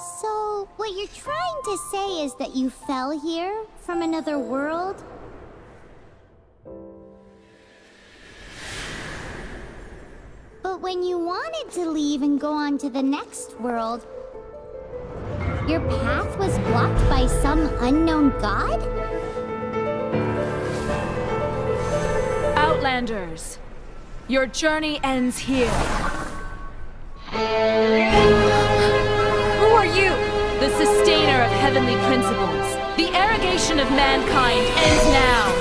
So, what you're trying to say is that you fell here from another world? But when you wanted to leave and go on to the next world, your path was blocked by some unknown god? Outlanders, your journey ends here. Who are you? The sustainer of heavenly principles. The arrogation of mankind ends now.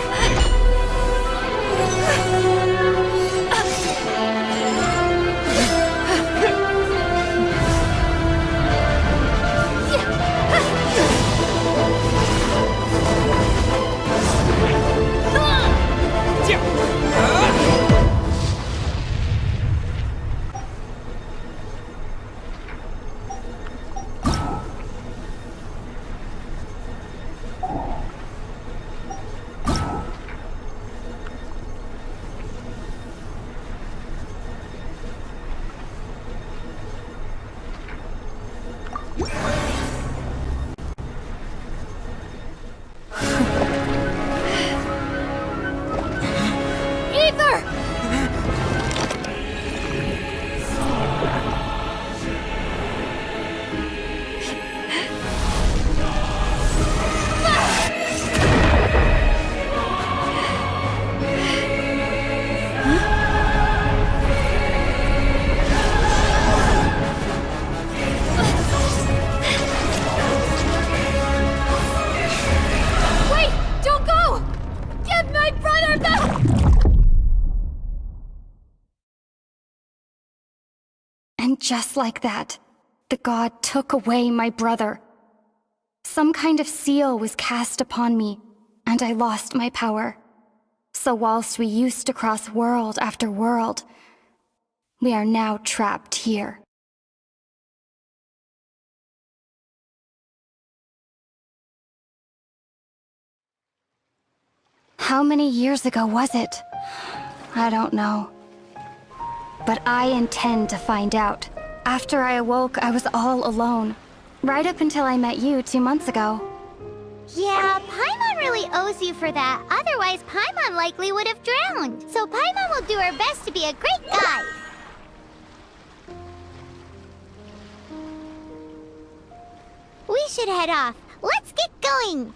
And just like that, the god took away my brother. Some kind of seal was cast upon me, and I lost my power. So whilst we used to cross world after world, we are now trapped here. How many years ago was it? I don't know. But I intend to find out. After I awoke, I was all alone. Right up until I met you 2 months ago. Yeah, Paimon really owes you for that. Otherwise, Paimon likely would have drowned. So Paimon will do her best to be a great guide. We should head off. Let's get going!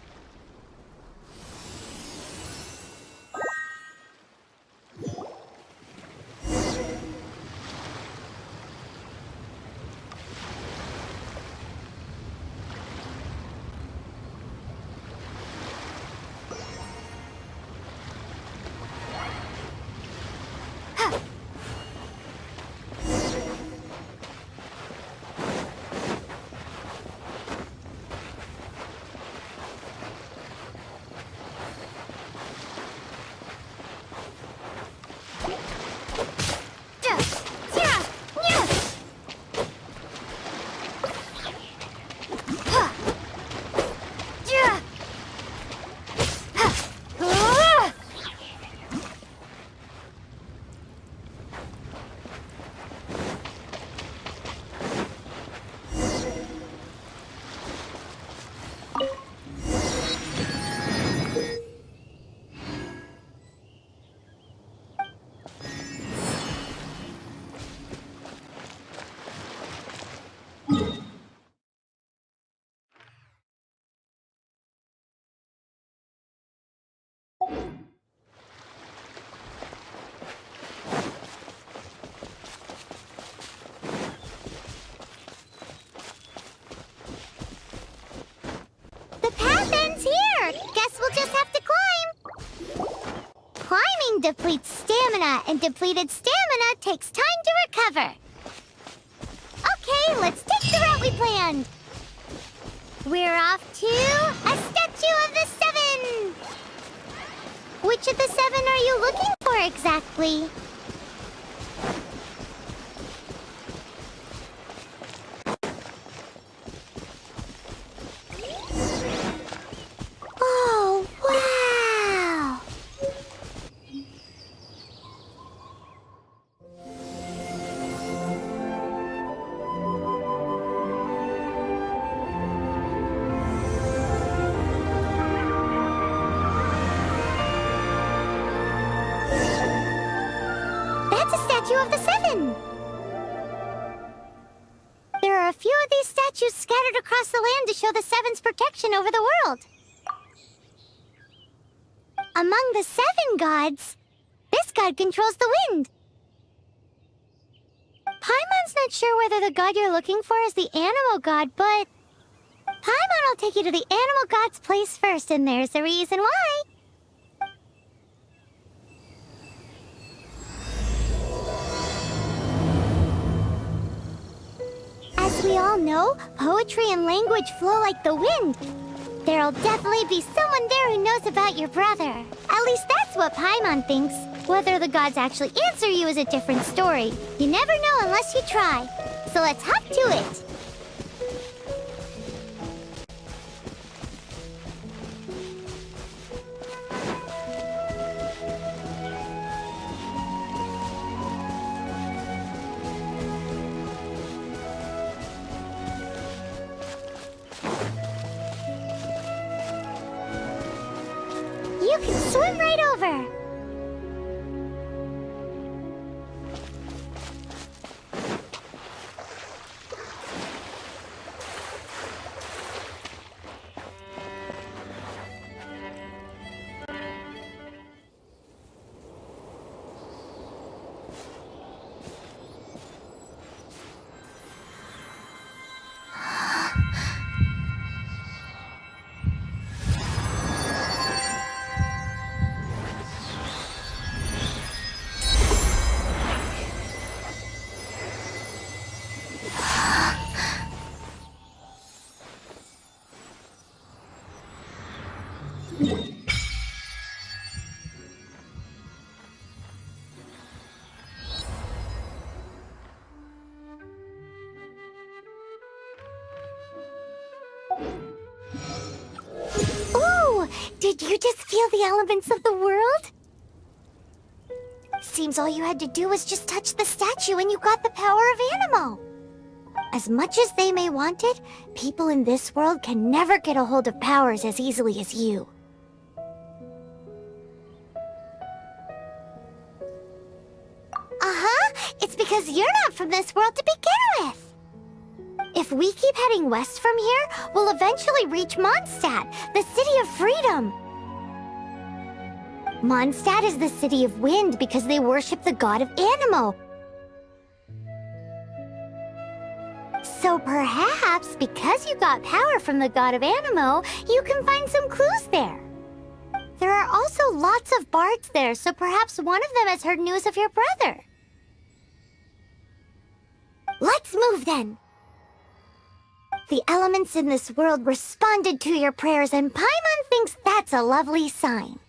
Depletes stamina, and depleted stamina takes time to recover. Okay, let's take the route we planned. We're off to a Statue of the Seven. Which of the 7 are you looking for exactly? Oh, wow! statue of the seven. There are a few of these statues scattered across the land to show the seven's protection over the world. Among the seven gods, this god controls the wind. Paimon's not sure whether the god you're looking for is the animal god, but Paimon will take you to the animal god's place first, and there's the reason why. As we all know, poetry and language flow like the wind. There'll definitely be someone there who knows about your brother. At least that's what Paimon thinks. Whether the gods actually answer you is a different story. You never know unless you try. So let's hop to it. You can swim right over. Ooh! Did you just feel the elements of the world? Seems all you had to do was just touch the statue and you got the power of Animo. As much as they may want it, people in this world can never get a hold of powers as easily as you. It's because you're not from this world to begin with. If we keep heading west from here, we'll eventually reach Mondstadt, the city of freedom. Mondstadt is the city of wind because they worship the god of Animo. So perhaps, because you got power from the god of Animo, you can find some clues there. There are also lots of bards there, so perhaps one of them has heard news of your brother. Let's move then! The elements in this world responded to your prayers, and Paimon thinks that's a lovely sign.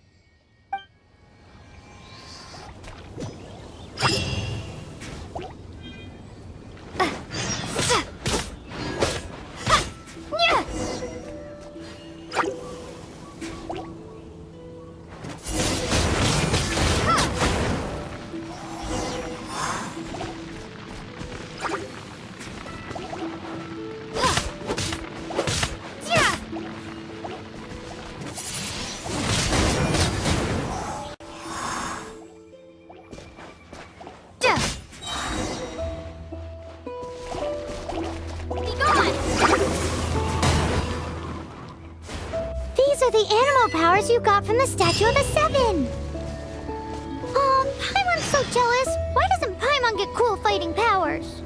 These are the animal powers you got from the Statue of the Seven! Oh, Paimon's so jealous! Why doesn't Paimon get cool fighting powers?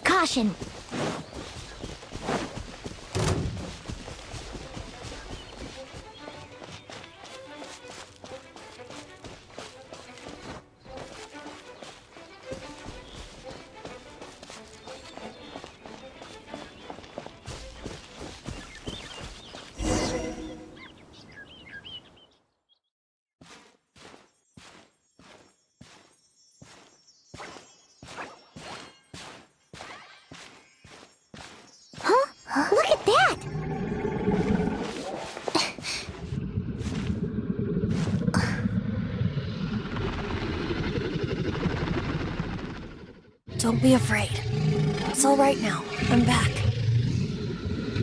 Caution. Look at that! Don't be afraid. It's all right now. I'm back.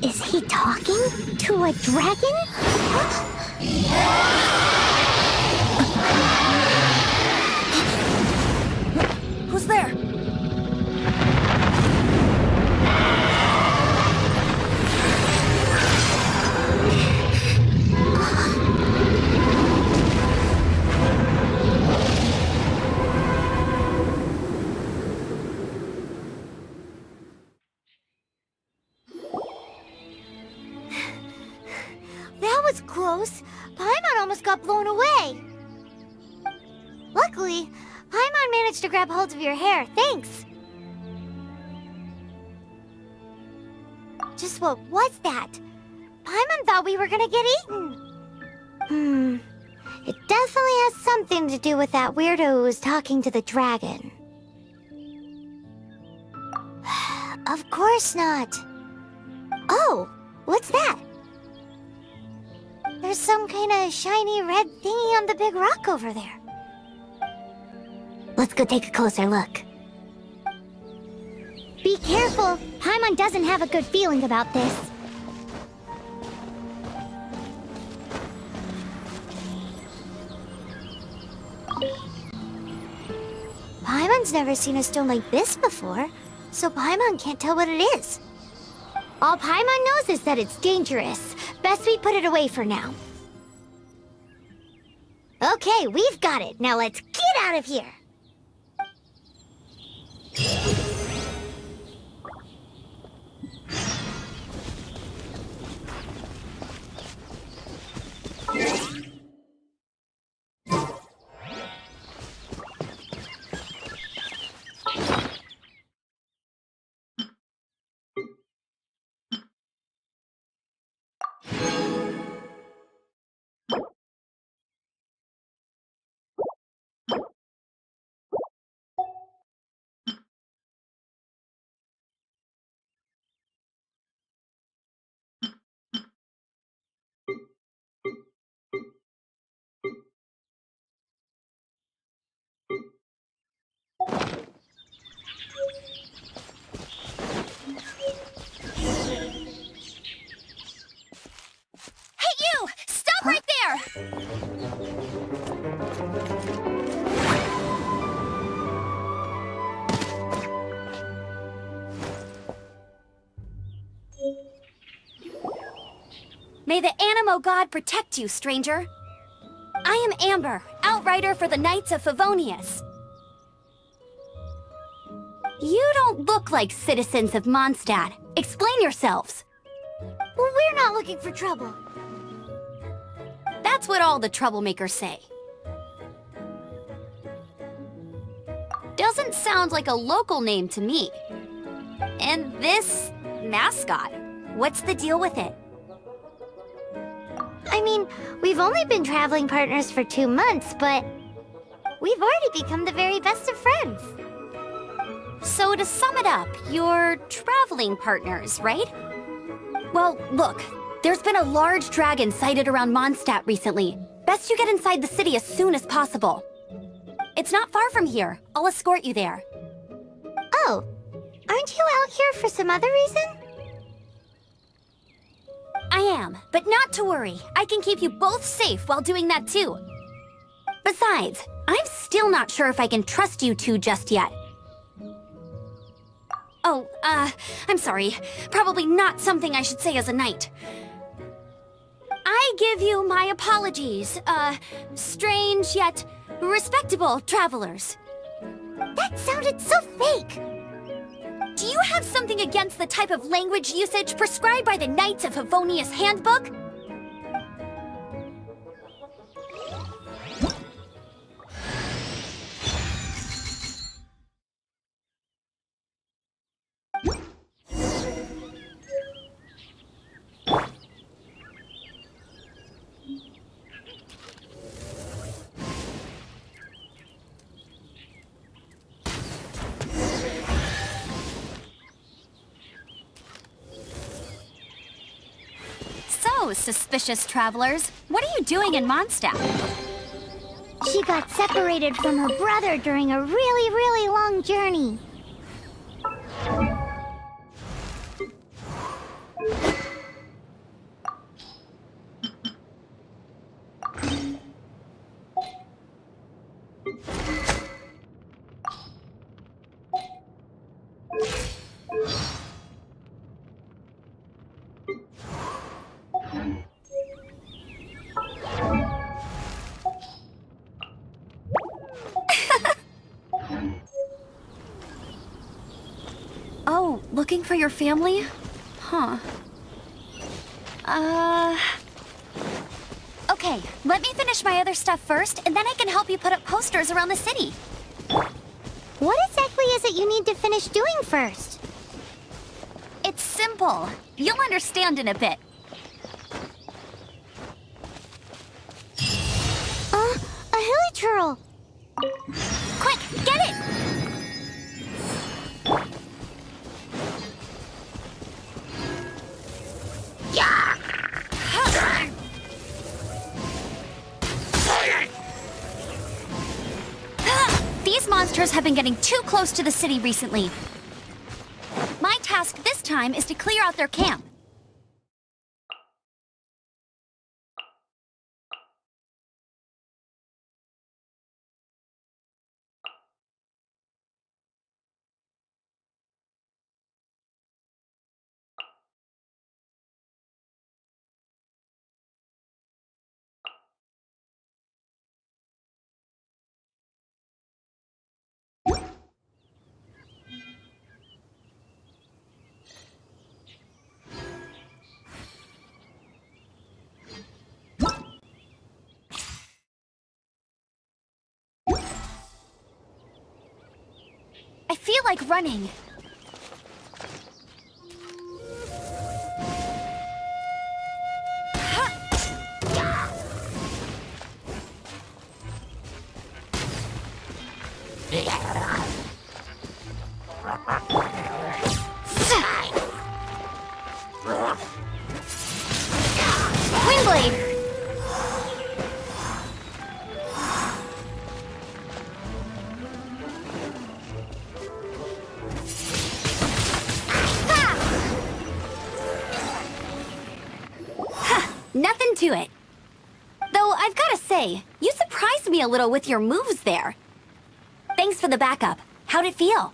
Is he talking to a dragon? Who's there? That was close. Paimon almost got blown away. Luckily, Paimon managed to grab hold of your hair. Thanks. Just what was that? Paimon thought we were gonna get eaten. It definitely has something to do with that weirdo who was talking to the dragon. Of course not. Oh, what's that? There's some kind of shiny red thingy on the big rock over there. Let's go take a closer look. Be careful! Paimon doesn't have a good feeling about this. Paimon's never seen a stone like this before, so Paimon can't tell what it is. All Paimon knows is that it's dangerous. Best we put it away for now. Okay, we've got it. Now let's get out of here. May the Animo God protect you, stranger. I am Amber, outrider for the Knights of Favonius. You don't look like citizens of Mondstadt. Explain yourselves. We're not looking for trouble. That's what all the troublemakers say. Doesn't sound like a local name to me. And this mascot, what's the deal with it? I mean, we've only been traveling partners for 2 months, but we've already become the very best of friends. So to sum it up, you're traveling partners, right? Well, look, there's been a large dragon sighted around Mondstadt recently. Best you get inside the city as soon as possible. It's not far from here. I'll escort you there. Oh, aren't you out here for some other reason? I am, but not to worry. I can keep you both safe while doing that too. Besides, I'm still not sure if I can trust you two just yet. Oh, I'm sorry. Probably not something I should say as a knight. I give you my apologies, strange yet respectable travelers. That sounded so fake! Do you have something against the type of language usage prescribed by the Knights of Favonius Handbook? So, suspicious travelers, what are you doing in Mondstadt? She got separated from her brother during a really long journey. Oh, looking for your family? Huh. Okay, let me finish my other stuff first, and then I can help you put up posters around the city. What exactly is it you need to finish doing first? It's simple. You'll understand in a bit. A hilichurl! Quick, get it! These monsters have been getting too close to the city recently. My task this time is to clear out their camp. I feel like running. Windblade! Nothing to it. Though I've gotta say, you surprised me a little with your moves there. Thanks for the backup. How'd it feel?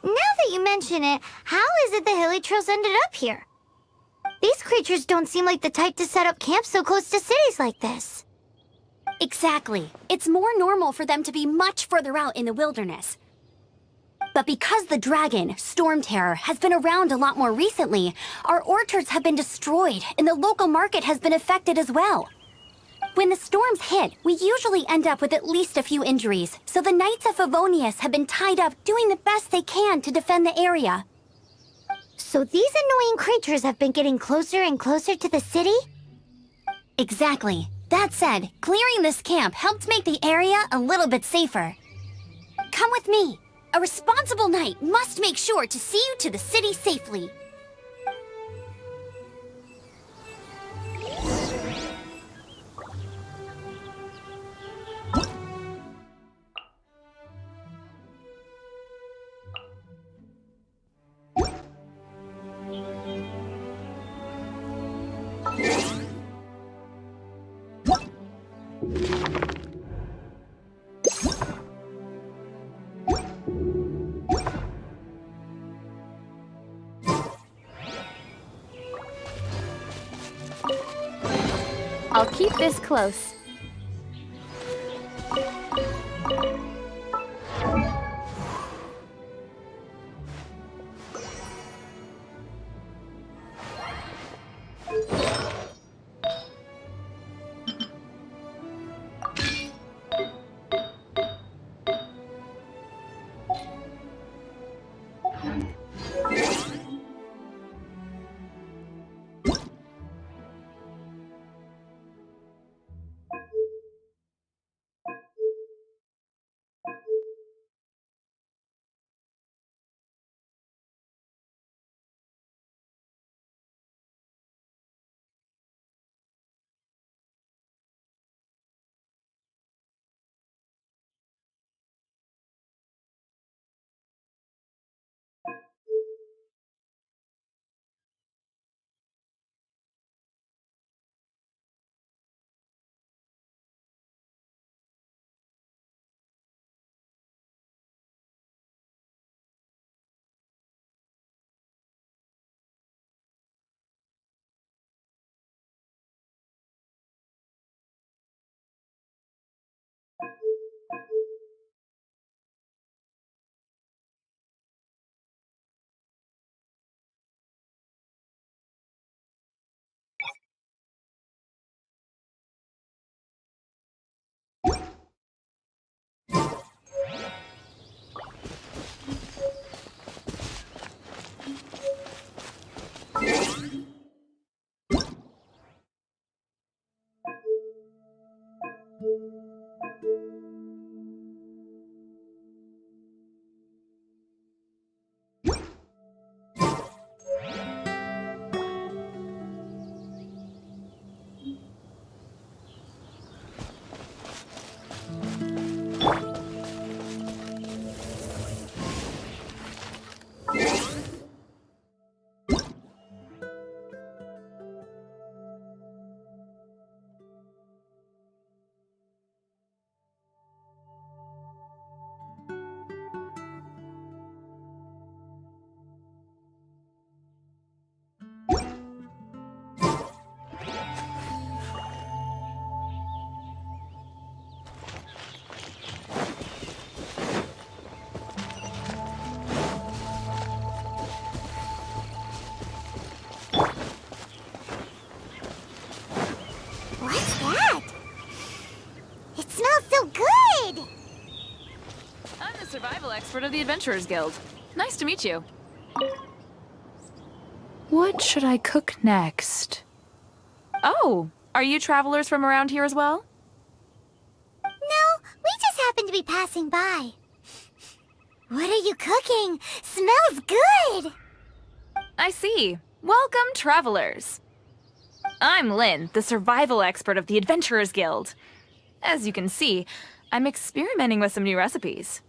Now that you mention it, how is it the hilichurls ended up here? These creatures don't seem like the type to set up camp so close to cities like this. Exactly. It's more normal for them to be much further out in the wilderness. But because the dragon, Stormterror, has been around a lot more recently, our orchards have been destroyed and the local market has been affected as well. When the storms hit, we usually end up with at least a few injuries, so the Knights of Favonius have been tied up doing the best they can to defend the area. So these annoying creatures have been getting closer and closer to the city? Exactly. That said, clearing this camp helped make the area a little bit safer. Come with me. A responsible knight must make sure to see you to the city safely. I'll keep this close. What's that? It smells so good! I'm the survival expert of the Adventurers Guild. Nice to meet you. What should I cook next? Oh, are you travelers from around here as well? No, we just happen to be passing by. What are you cooking? Smells good! I see. Welcome, travelers. I'm Lynn, the survival expert of the Adventurers Guild. As you can see, I'm experimenting with some new recipes.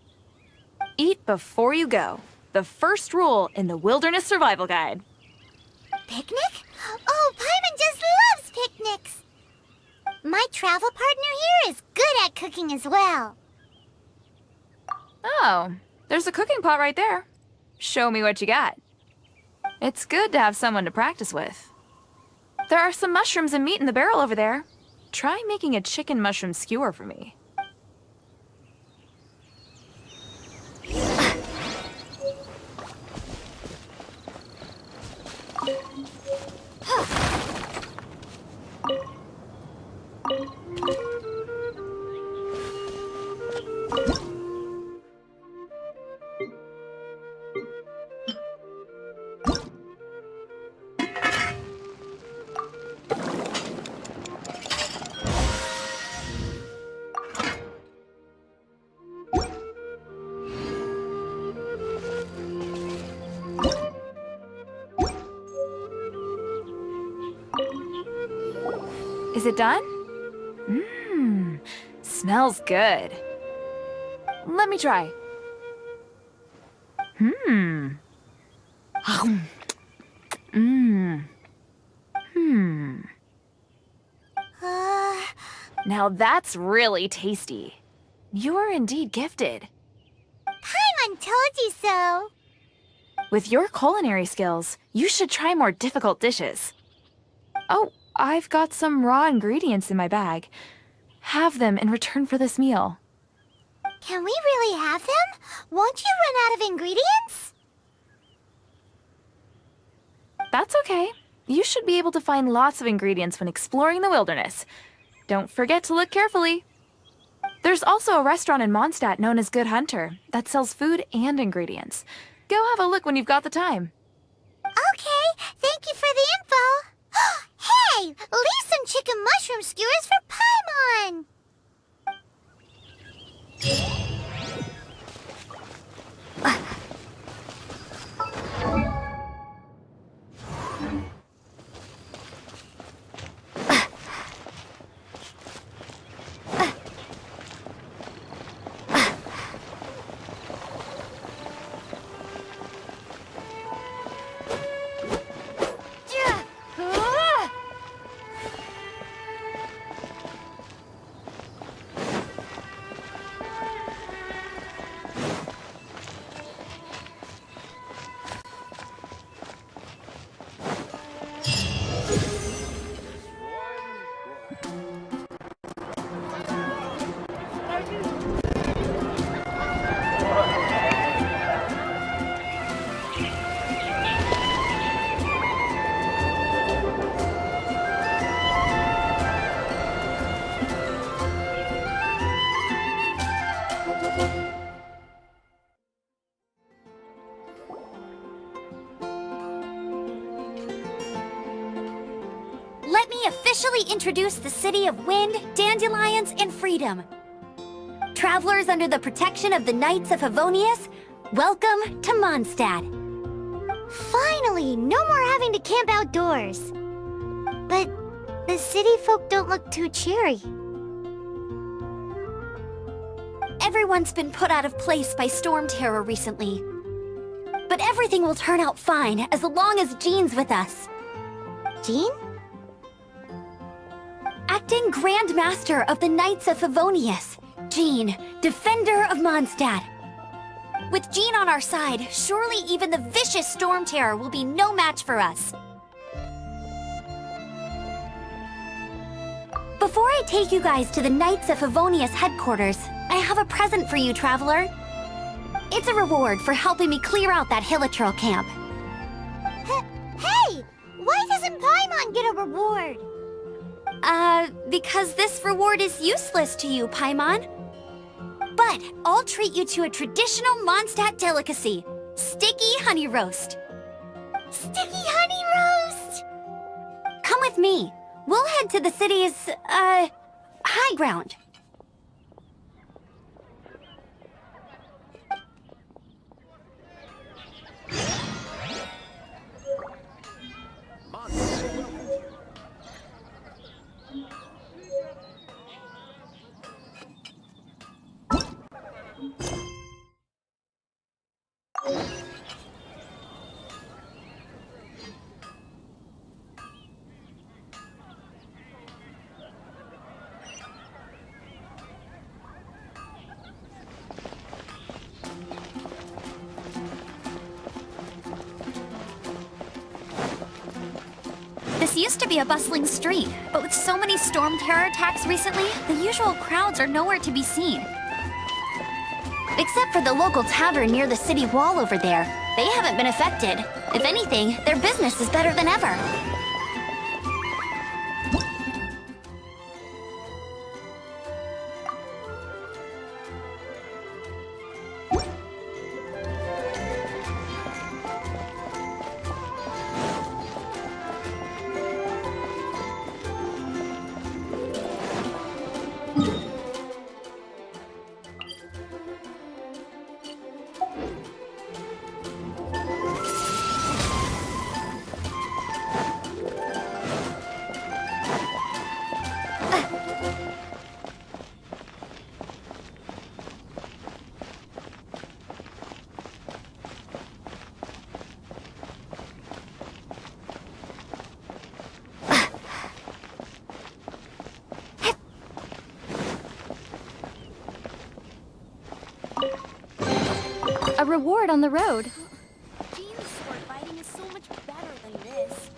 Eat before you go. The first rule in the Wilderness Survival Guide. Picnic? Oh, Paimon just loves picnics! My travel partner here is good at cooking as well. Oh, there's a cooking pot right there. Show me what you got. It's good to have someone to practice with. There are some mushrooms and meat in the barrel over there. Try making a chicken mushroom skewer for me. Is it done? Mmm, smells good. Let me try. Mmm. Mmm. Hmm. Now that's really tasty. You're indeed gifted. Paimon told you so. With your culinary skills, you should try more difficult dishes. Oh, I've got some raw ingredients in my bag. Have them in return for this meal. Can we really have them? Won't you run out of ingredients? That's okay. You should be able to find lots of ingredients when exploring the wilderness. Don't forget to look carefully. There's also a restaurant in Mondstadt known as Good Hunter that sells food and ingredients. Go have a look when you've got the time. Okay, thank you for the info. Hey, leave some chicken mushroom skewers for Paimon. Let me officially introduce the city of wind, dandelions, and freedom. Travelers under the protection of the Knights of Favonius, welcome to Mondstadt. Finally, no more having to camp outdoors. But the city folk don't look too cheery. Everyone's been put out of place by Stormterror recently. But everything will turn out fine as long as Jean's with us. Jean? Acting Grand Master of the Knights of Favonius, Jean, Defender of Mondstadt. With Jean on our side, surely even the vicious Stormterror will be no match for us. Before I take you guys to the Knights of Favonius headquarters, I have a present for you, Traveler. It's a reward for helping me clear out that Hilitril camp. Hey! Why doesn't Paimon get a reward? Because this reward is useless to you, Paimon. But I'll treat you to a traditional Mondstadt delicacy, sticky honey roast. Sticky honey roast! Come with me. We'll head to the city's, high ground. This used to be a bustling street, but with so many Stormterror attacks recently, the usual crowds are nowhere to be seen. Except for the local tavern near the city wall over there. They haven't been affected. If anything, their business is better than ever. A reward on the road. Jean's sword fighting is so much better than this.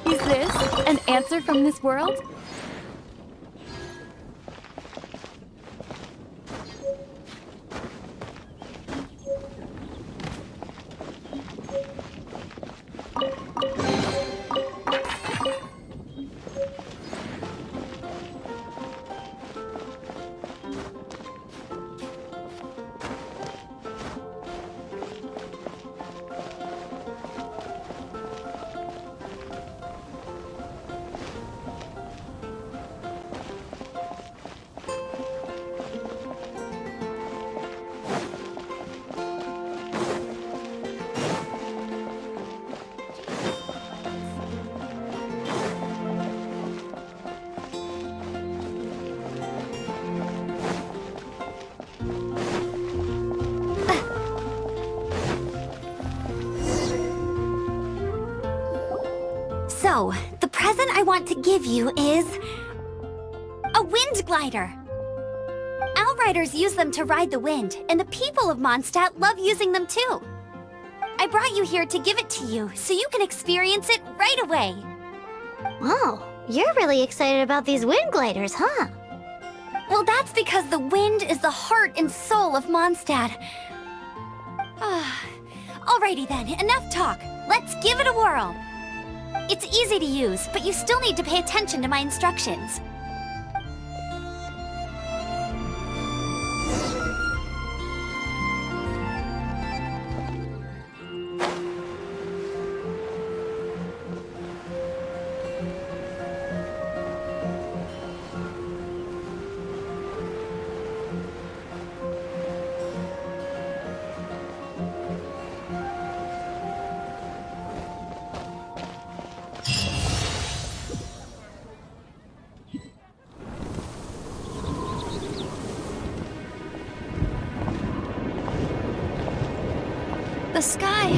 Is this an answer from this world? So, the present I want to give you is a wind glider. Outriders use them to ride the wind, and the people of Mondstadt love using them too. I brought you here to give it to you, so you can experience it right away. Wow, you're really excited about these wind gliders, huh? Well, that's because the wind is the heart and soul of Mondstadt. Alrighty then, enough talk. Let's give it a whirl. It's easy to use, but you still need to pay attention to my instructions. The sky.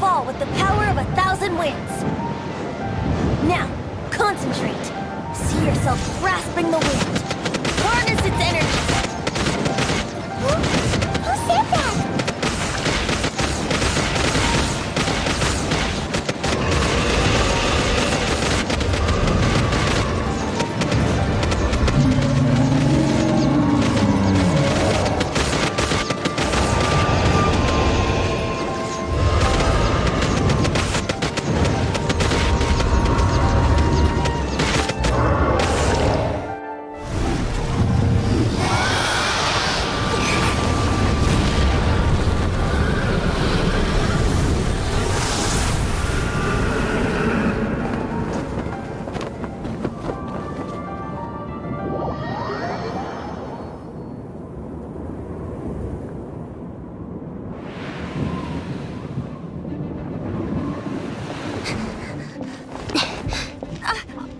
fall with the power of 1,000 winds. Now, concentrate. See yourself grasping the wind. Harness its energy. Who said that?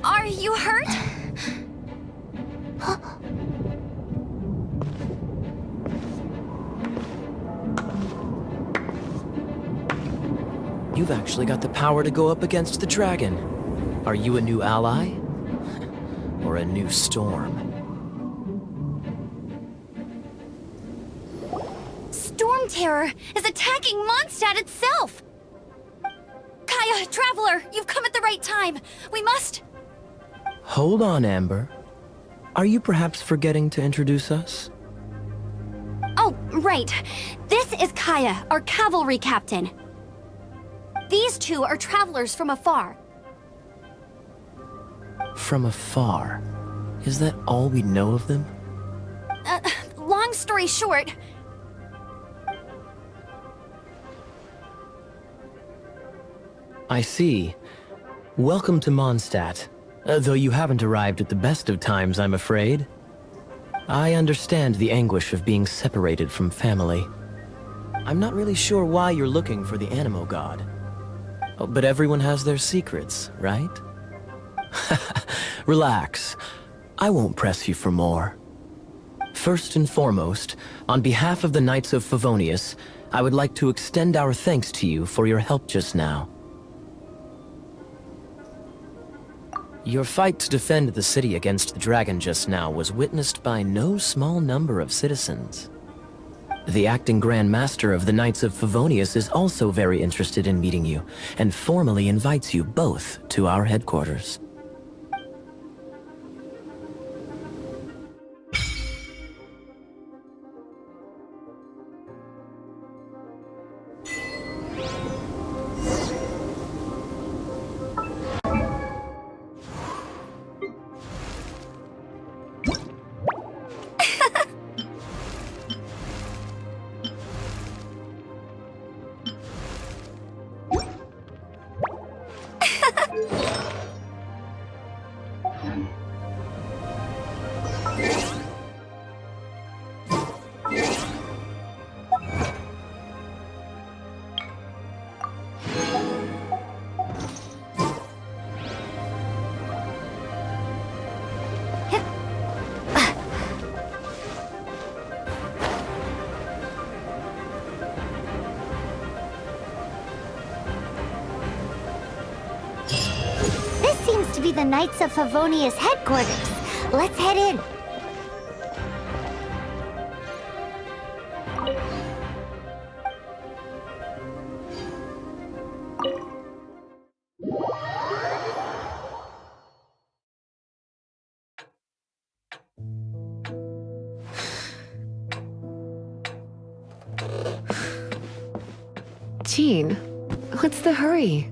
Are you hurt? You've actually got the power to go up against the dragon. Are you a new ally? Or a new storm? Stormterror is attacking Mondstadt itself! Kaya, Traveler, you've come at the right time. We must... Hold on, Amber. Are you perhaps forgetting to introduce us? Oh, right. This is Kaya, our cavalry captain. These two are travelers from afar. From afar. Is that all we know of them? Long story short... I see. Welcome to Mondstadt. Though you haven't arrived at the best of times, I'm afraid. I understand the anguish of being separated from family. I'm not really sure why you're looking for the Animo God. Oh, but everyone has their secrets, right? Relax. I won't press you for more. First and foremost, on behalf of the Knights of Favonius, I would like to extend our thanks to you for your help just now. Your fight to defend the city against the dragon just now was witnessed by no small number of citizens. The acting Grand Master of the Knights of Favonius is also very interested in meeting you, and formally invites you both to our headquarters. This seems to be the Knights of Favonius headquarters. Let's head in. Jean, what's the hurry?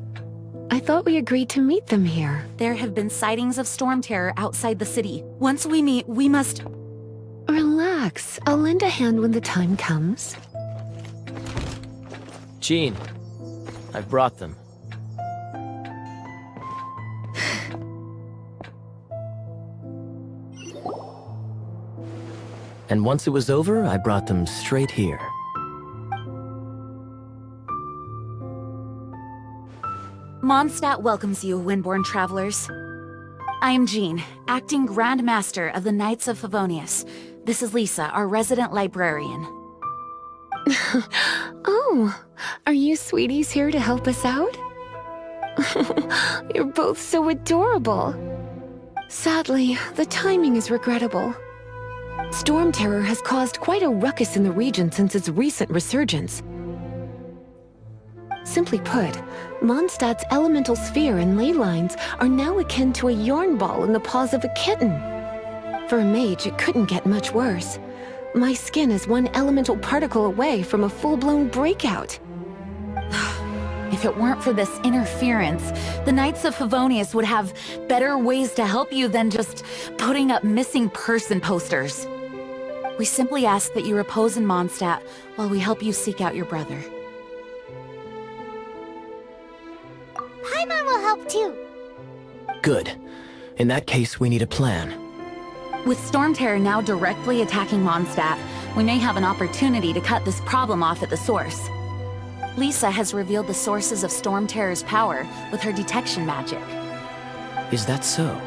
I thought we agreed to meet them here. There have been sightings of Stormterror outside the city. Once we meet, we must... Relax. I'll lend a hand when the time comes. Jean, I've brought them. And once it was over, I brought them straight here. Mondstadt welcomes you, Windborn travelers. I am Jean, acting Grand Master of the Knights of Favonius. This is Lisa, our resident librarian. Oh, are you sweeties here to help us out? You're both so adorable. Sadly, the timing is regrettable. Stormterror has caused quite a ruckus in the region since its recent resurgence. Simply put, Mondstadt's elemental sphere and ley lines are now akin to a yarn ball in the paws of a kitten. For a mage, it couldn't get much worse. My skin is one elemental particle away from a full-blown breakout. If it weren't for this interference, the Knights of Favonius would have better ways to help you than just putting up missing person posters. We simply ask that you repose in Mondstadt while we help you seek out your brother. Paimon will help too. Good. In that case, we need a plan. With Stormterror now directly attacking Mondstadt, we may have an opportunity to cut this problem off at the source. Lisa has revealed the sources of Stormterror's power with her detection magic. Is that so?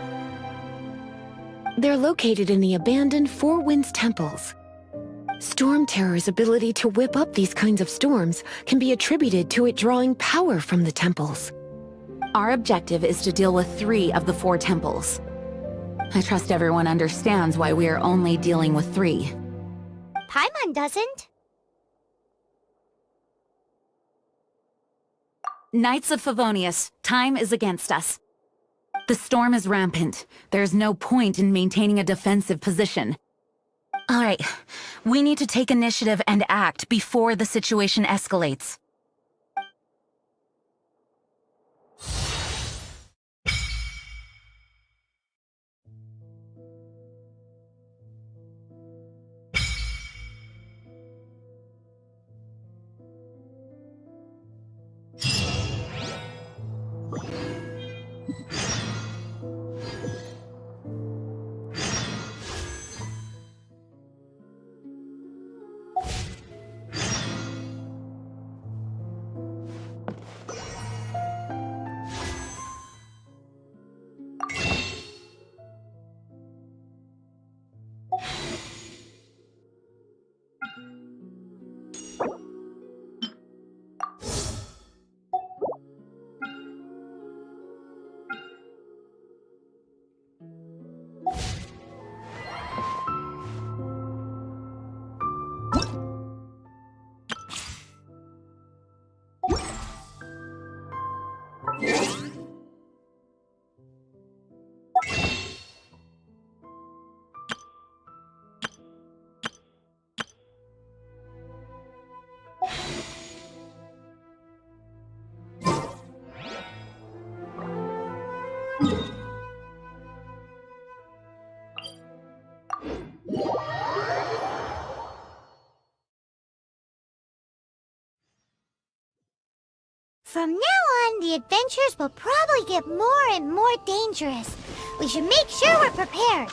They're located in the abandoned Four Winds temples. Stormterror's ability to whip up these kinds of storms can be attributed to it drawing power from the temples. Our objective is to deal with 3 of the 4 temples. I trust everyone understands why we are only dealing with 3. Paimon doesn't. Knights of Favonius, time is against us. The storm is rampant. There's no point in maintaining a defensive position. All right, we need to take initiative and act before the situation escalates. From now on, the adventures will probably get more and more dangerous. We should make sure we're prepared.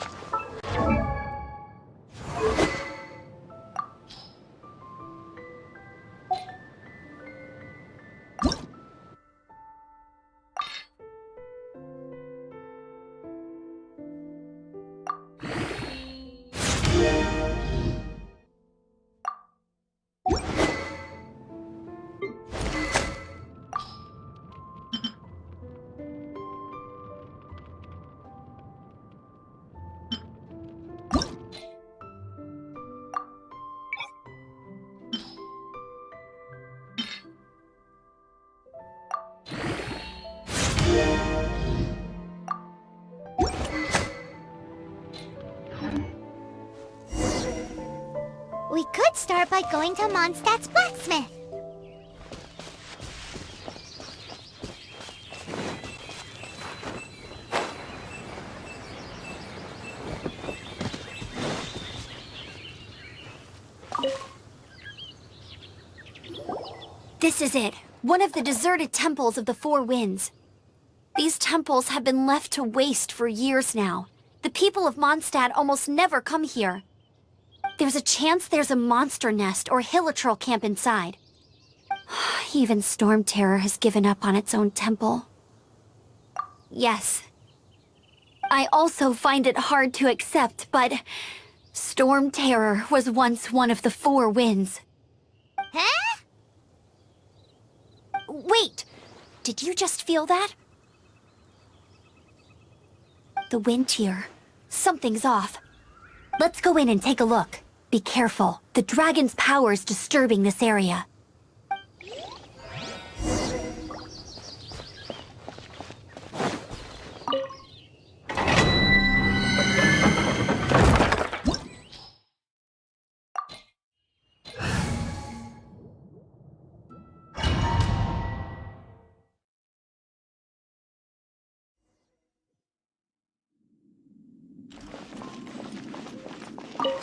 We could start by going to Mondstadt's blacksmith. This is it. One of the deserted temples of the Four Winds. These temples have been left to waste for years now. The people of Mondstadt almost never come here. There's a chance there's a monster nest or hilichurl camp inside. Even Stormterror has given up on its own temple. Yes. I also find it hard to accept, but Stormterror was once one of the Four Winds. Huh? Wait! Did you just feel that? The wind here. Something's off. Let's go in and take a look. Be careful. The dragon's power's disturbing this area.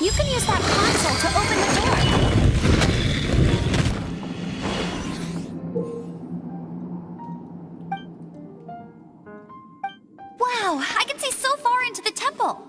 You can use that console to open the door. Wow, I can see so far into the temple.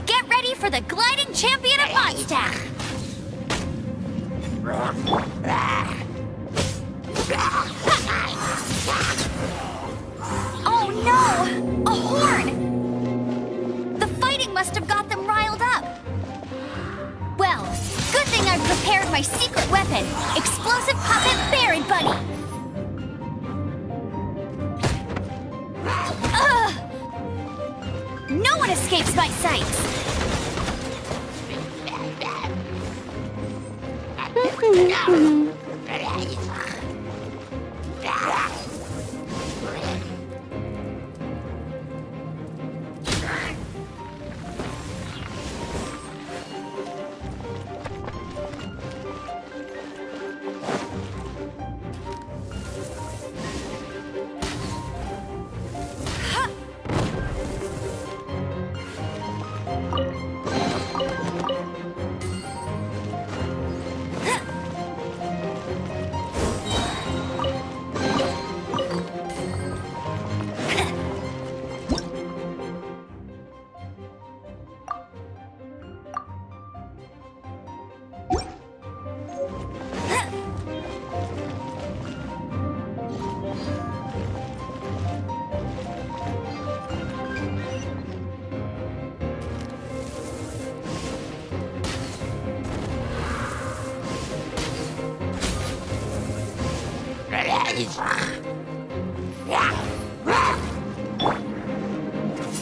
Get ready for the gliding champion of Mondstadt! Oh no! A horn! The fighting must have got them riled up. Well, good thing I've prepared my secret weapon, explosive puppet Baron Bunny. No one escapes my sights!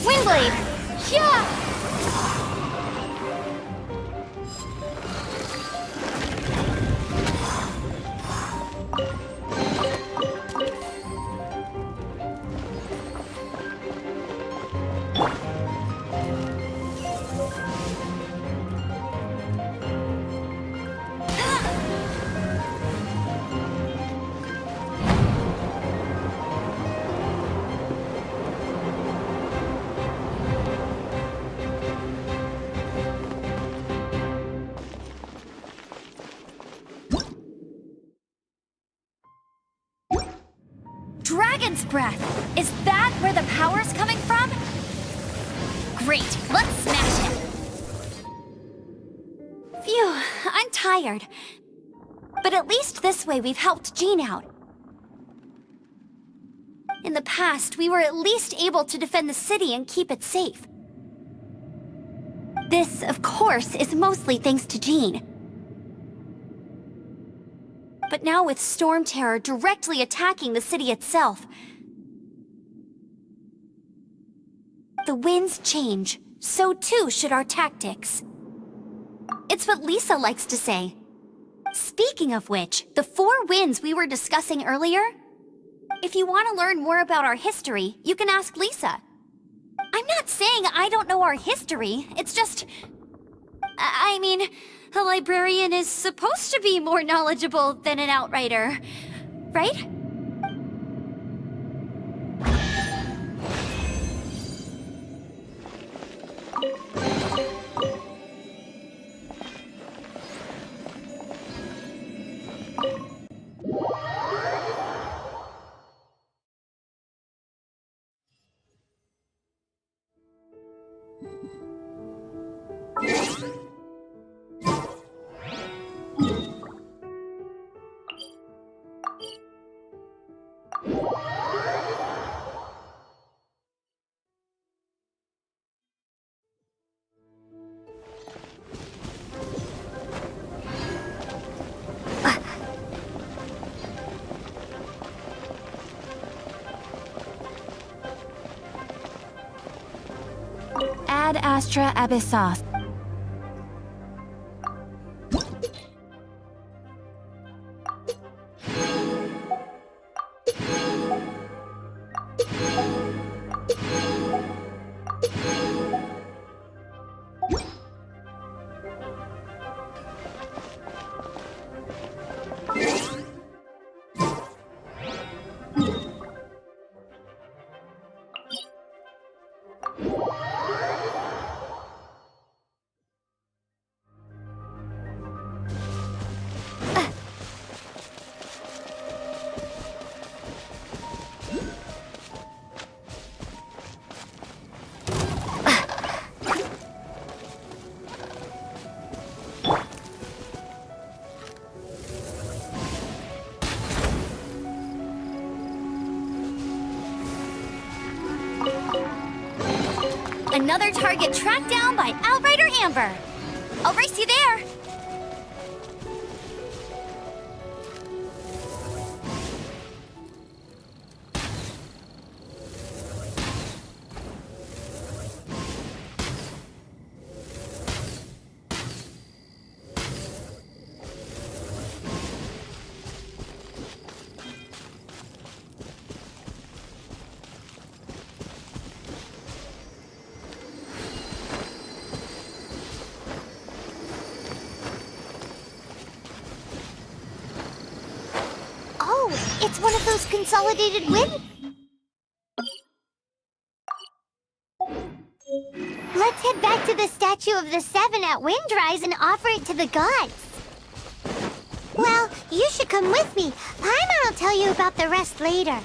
Windblade! Yeah! Dragon's breath! Is that where the power's coming from? Great, let's smash him! Phew, I'm tired. But at least this way we've helped Jean out. In the past, we were at least able to defend the city and keep it safe. This, of course, is mostly thanks to Jean. But now with Stormterror directly attacking the city itself, the winds change, so too should our tactics. It's what Lisa likes to say. Speaking of which, the 4 winds we were discussing earlier, if you want to learn more about our history, you can ask Lisa. I'm not saying I don't know our history, it's just... I mean, a librarian is supposed to be more knowledgeable than an outrider, right? Ad Astra Abyssos. Another target tracked down by Outrider Amber. I'll race you there. It's one of those consolidated wind... Let's head back to the Statue of the Seven at Windrise and offer it to the gods. Well, you should come with me. Paimon will tell you about the rest later.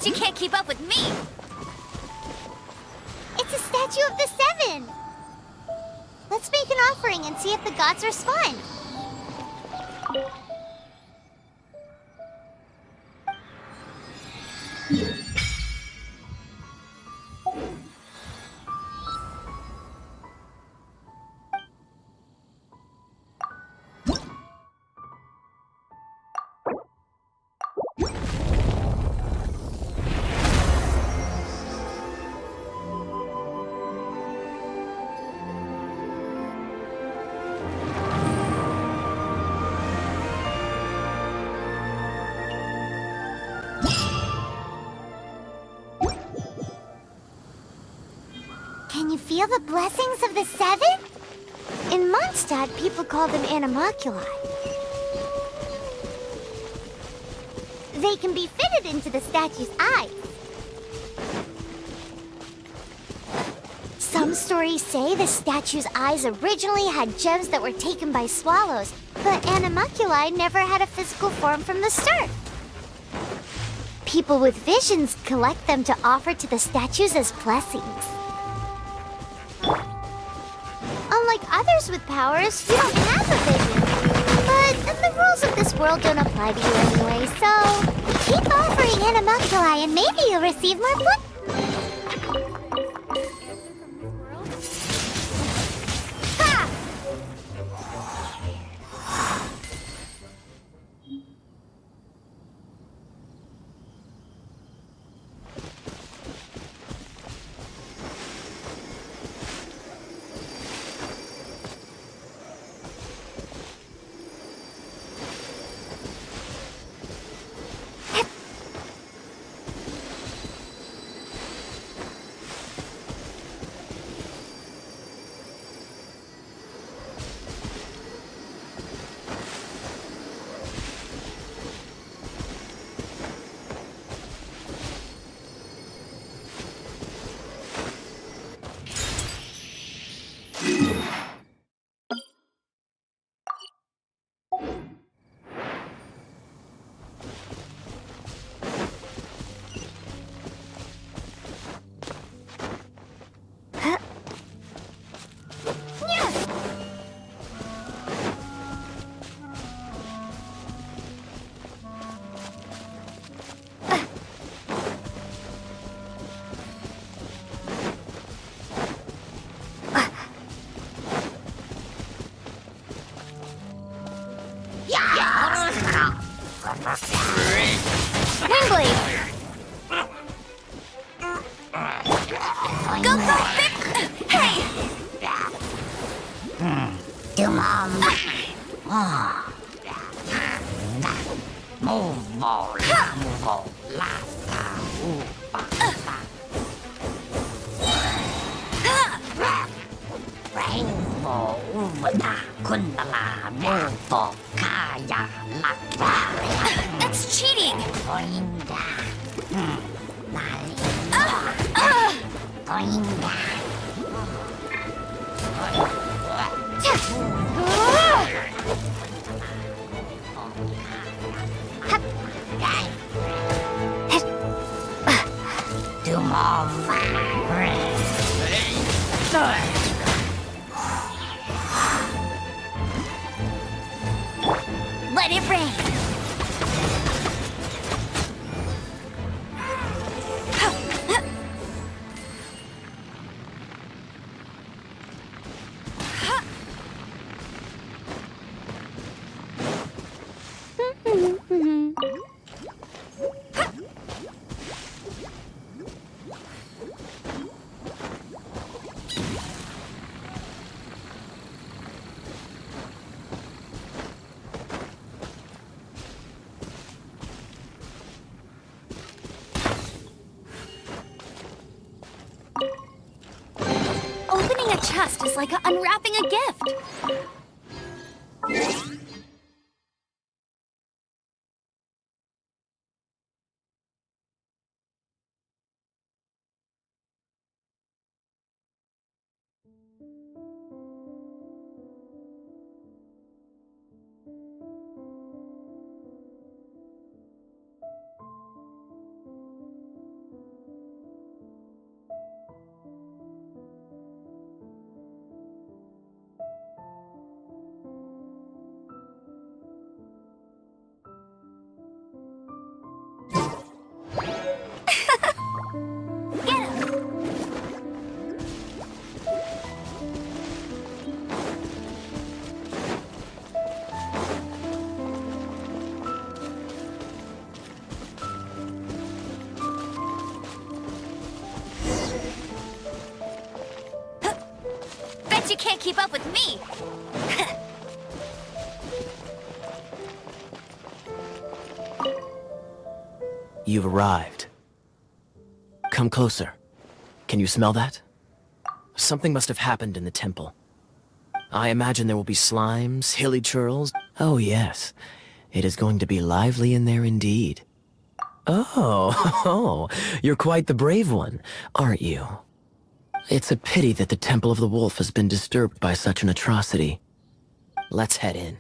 You can't keep up with me! It's a Statue of the Seven! Let's make an offering and see if the gods respond. Can you feel the blessings of the Seven? In Mondstadt, people call them animalculi. They can be fitted into the statue's eyes. Some stories say the statue's eyes originally had gems that were taken by swallows, but animalculi never had a physical form from the start. People with visions collect them to offer to the statues as blessings. Unlike others with powers, you don't have a vision. But the rules of this world don't apply to you anyway, so keep offering animalculi and maybe you'll receive more Windblade! Go, go, big... Hey! That's cheating! Let it rain! Opening a chest is like unwrapping a gift. Bet you can't keep up with me! You've arrived. Come closer. Can you smell that? Something must have happened in the temple. I imagine there will be slimes, hilly churls. Oh yes, it is going to be lively in there indeed. Oh, you're quite the brave one, aren't you? It's a pity that the Temple of the Wolf has been disturbed by such an atrocity. Let's head in.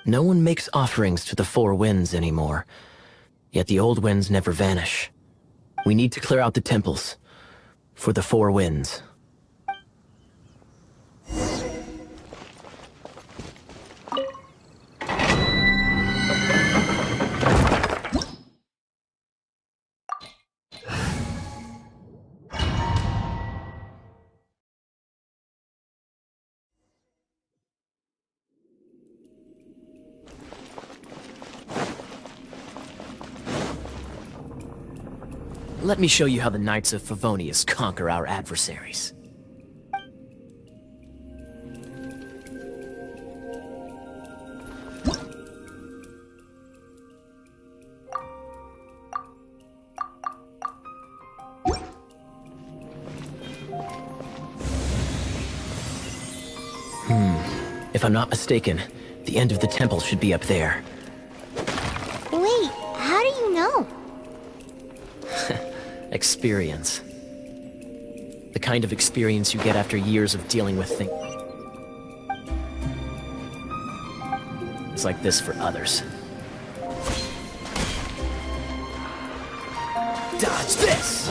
No one makes offerings to the Four Winds anymore, yet the old winds never vanish. We need to clear out the temples for the Four Winds. Let me show you how the Knights of Favonius conquer our adversaries. If I'm not mistaken, the end of the temple should be up there. Wait, how do you know? Experience. The kind of experience you get after years of dealing with things. It's like this for others. Dodge this!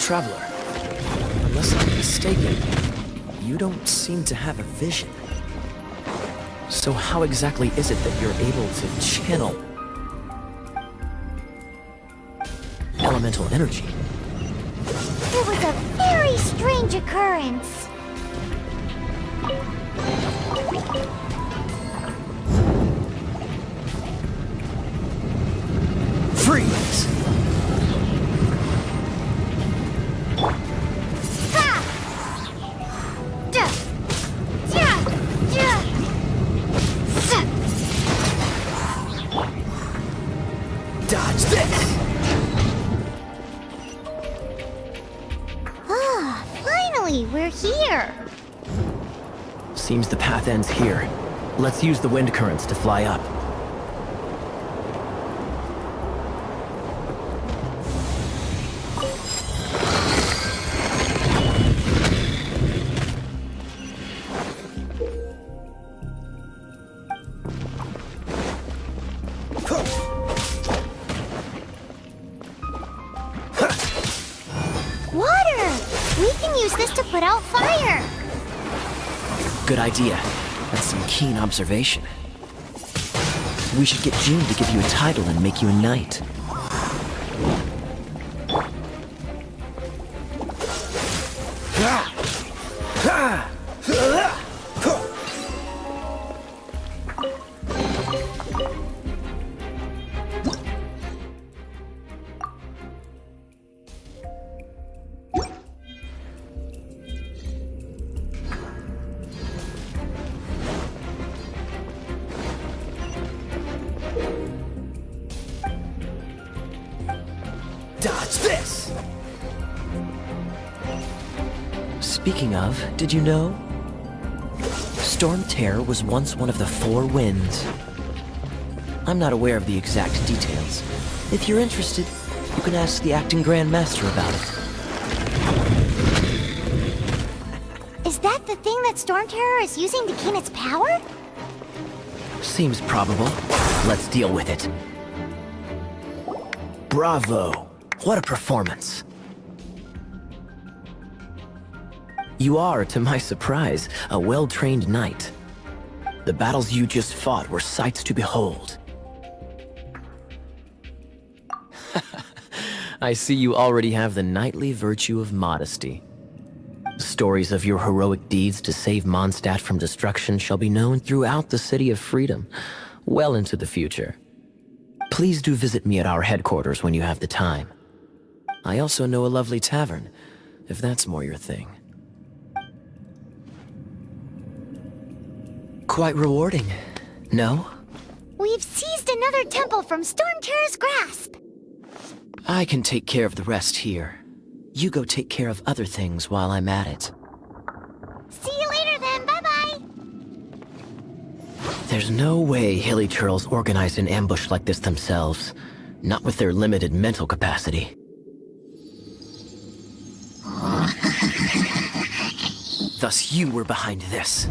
Traveler, unless I'm mistaken, you don't seem to have a vision. So how exactly is it that you're able to channel elemental energy? It was a very strange occurrence. Freeze! Dodge this! Ah, finally, we're here. Seems the path ends here. Let's use the wind currents to fly up. Water! We can use this to put out fire. Good idea. That's some keen observation. We should get June to give you a title and make you a knight. Dodge this! Speaking of, did you know? Stormterror was once one of the four winds. I'm not aware of the exact details. If you're interested, you can ask the acting Grand Master about it. Is that the thing that Stormterror is using to gain its power? Seems probable. Let's deal with it. Bravo! What a performance! You are, to my surprise, a well-trained knight. The battles you just fought were sights to behold. I see you already have the knightly virtue of modesty. Stories of your heroic deeds to save Mondstadt from destruction shall be known throughout the City of Freedom, well into the future. Please do visit me at our headquarters when you have the time. I also know a lovely tavern, if that's more your thing. Quite rewarding, no? We've seized another temple from Stormterror's grasp. I can take care of the rest here. You go take care of other things while I'm at it. See you later then, bye-bye. There's no way Hilly Turtles organized an ambush like this themselves. Not with their limited mental capacity. Thus you were behind this.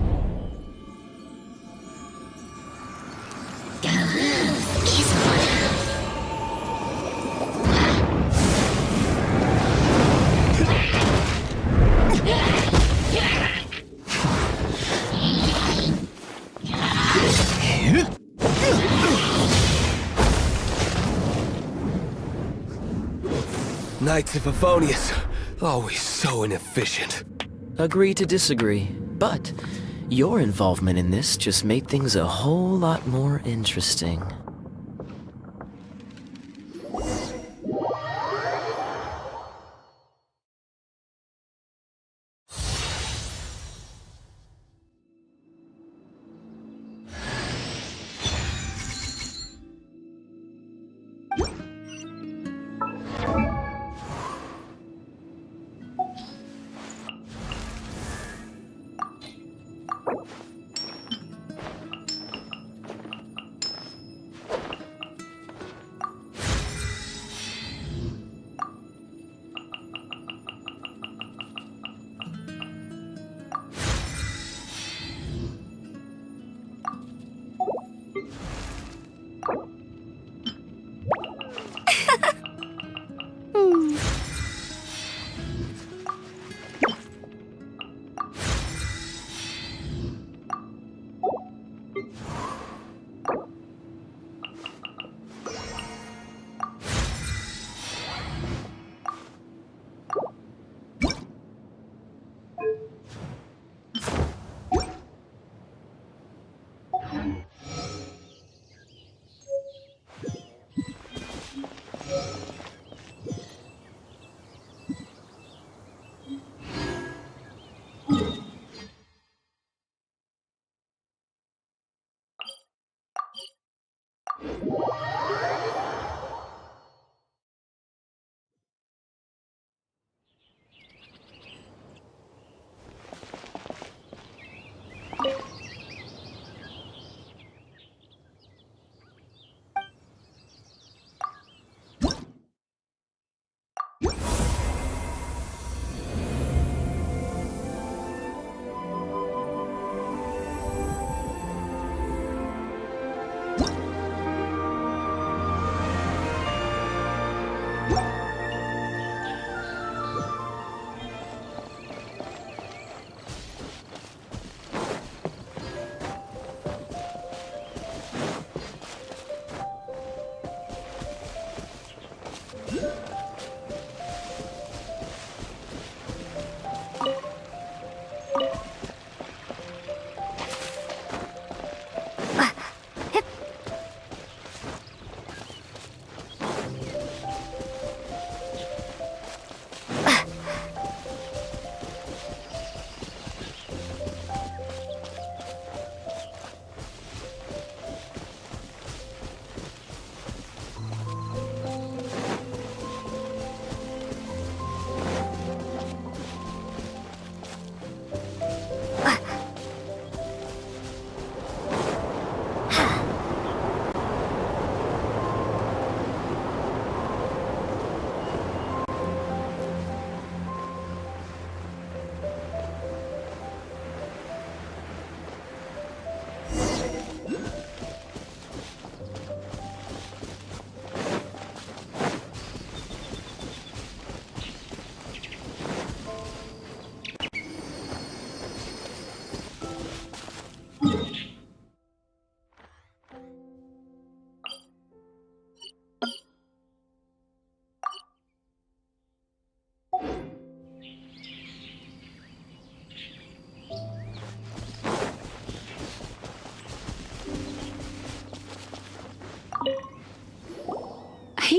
Knights of Favonius, always so inefficient. Agree to disagree, but your involvement in this just made things a whole lot more interesting.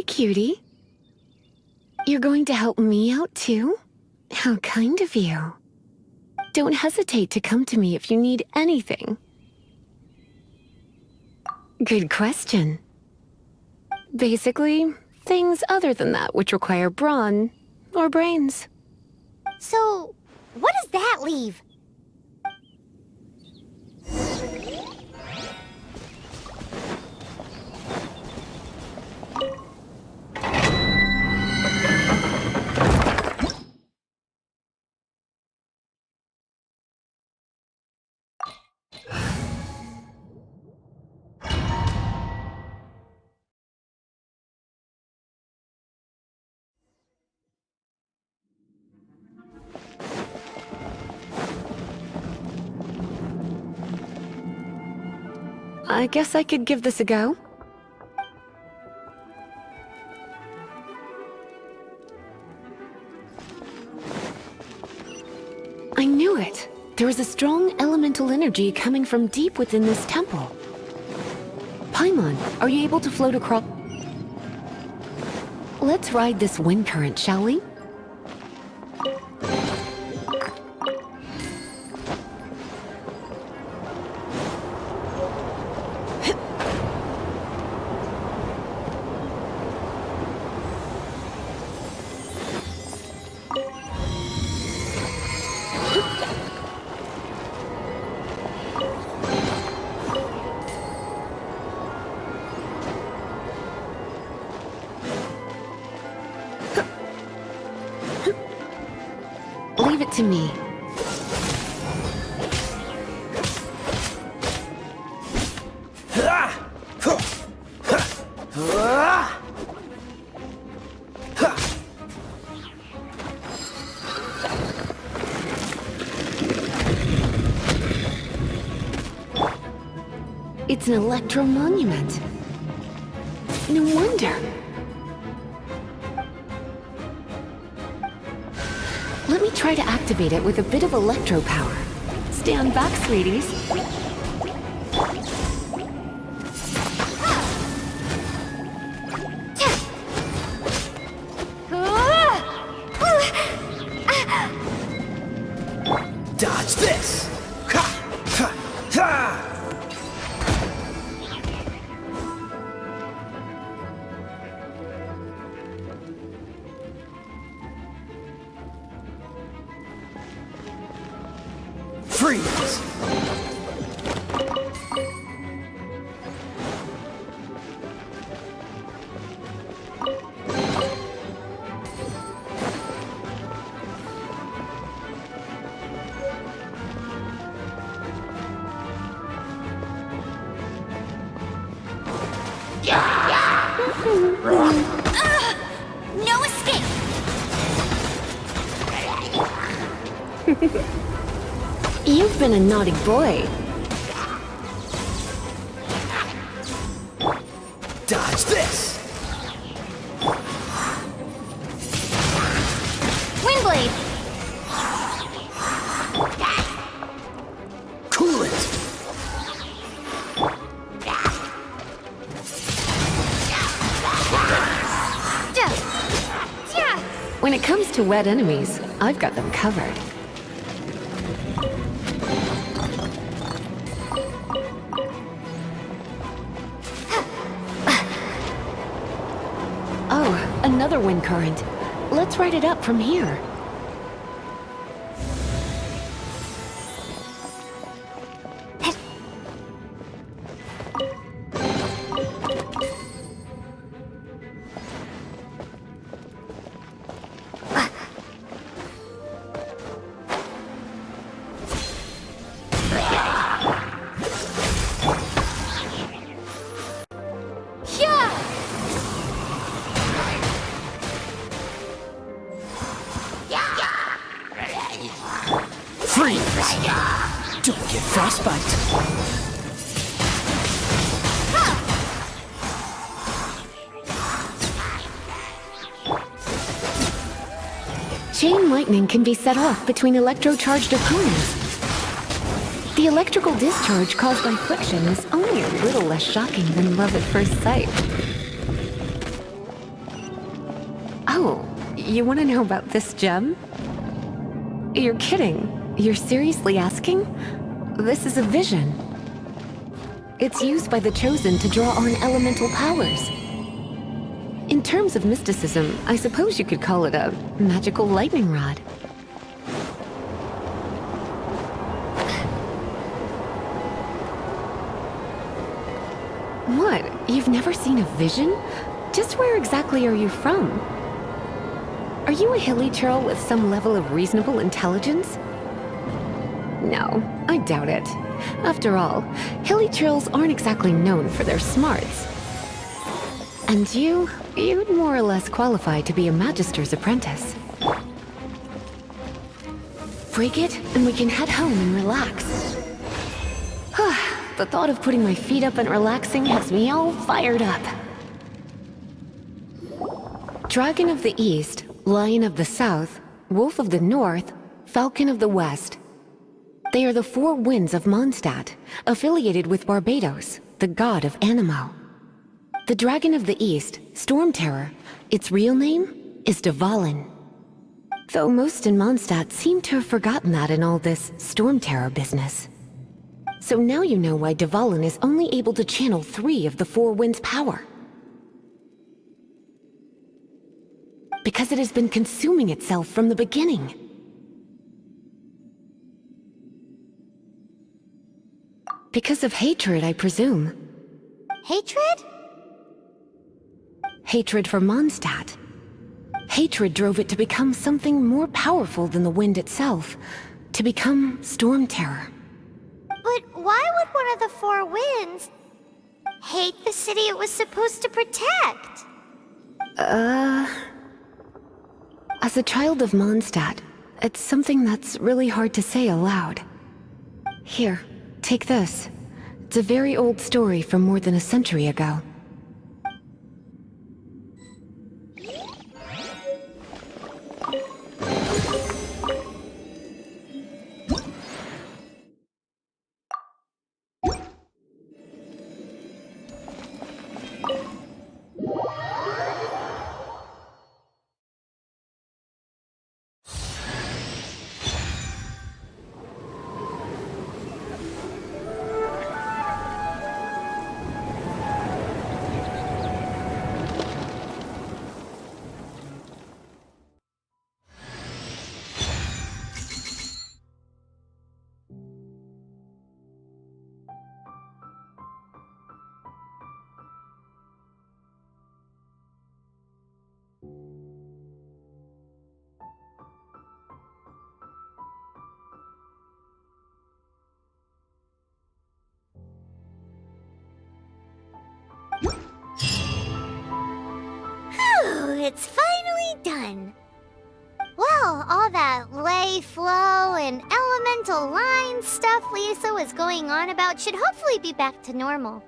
cutie. You're going to help me out too? How kind of you. Don't hesitate to come to me if you need anything. Good question. Basically, things other than that which require brawn or brains. So, what does that leave? I guess I could give this a go. I knew it! There is a strong elemental energy coming from deep within this temple. Paimon, are you able to float across? Let's ride this wind current, shall we? Leave it to me. It's an electro monument. No wonder. Let me try to activate it with a bit of electro power. Stand back, sweeties. Dodge this! Ha! Ha! Ha! Freeze! No escape! You've been a naughty boy. Dodge this! Windblade! Cool it! When it comes to wet enemies, I've got them covered. Oh, another wind current. Let's ride it up from here. Freeze! Don't get frostbite! Chain lightning can be set off between electrocharged opponents. The electrical discharge caused by friction is only a little less shocking than love at first sight. You want to know about this gem? You're kidding. You're seriously asking? This is a vision. It's used by the Chosen to draw on elemental powers. In terms of mysticism, I suppose you could call it a magical lightning rod. What? You've never seen a vision? Just where exactly are you from? Are you a hilly churl with some level of reasonable intelligence? No, I doubt it. After all, hilly churls aren't exactly known for their smarts. And you'd more or less qualify to be a Magister's apprentice. Break it, and we can head home and relax. The thought of putting my feet up and relaxing has me all fired up. Dragon of the East, Lion of the South, Wolf of the North, Falcon of the West. They are the four winds of Mondstadt, affiliated with Barbados, the god of Anemo. The Dragon of the East, Stormterror, its real name is Dvalin. Though most in Mondstadt seem to have forgotten that in all this Stormterror business. So now you know why Dvalin is only able to channel 3 of the four winds' power. Because it has been consuming itself from the beginning. Because of hatred, I presume. Hatred? Hatred for Mondstadt. Hatred drove it to become something more powerful than the wind itself. To become Stormterror. But why would one of the four winds hate the city it was supposed to protect? As a child of Mondstadt, it's something that's really hard to say aloud. Here, take this. It's a very old story from more than a century ago. It's finally done. Well, all that lay, flow, and elemental line stuff Lisa was going on about should hopefully be back to normal.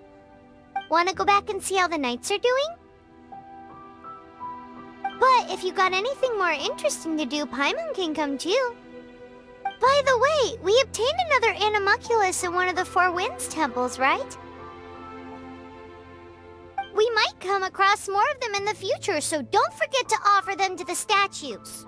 Want to go back and see how the knights are doing? But if you got anything more interesting to do, Paimon can come too. By the way, we obtained another Animalculus in one of the Four Winds temples, right? We might come across more of them in the future, so don't forget to offer them to the statues.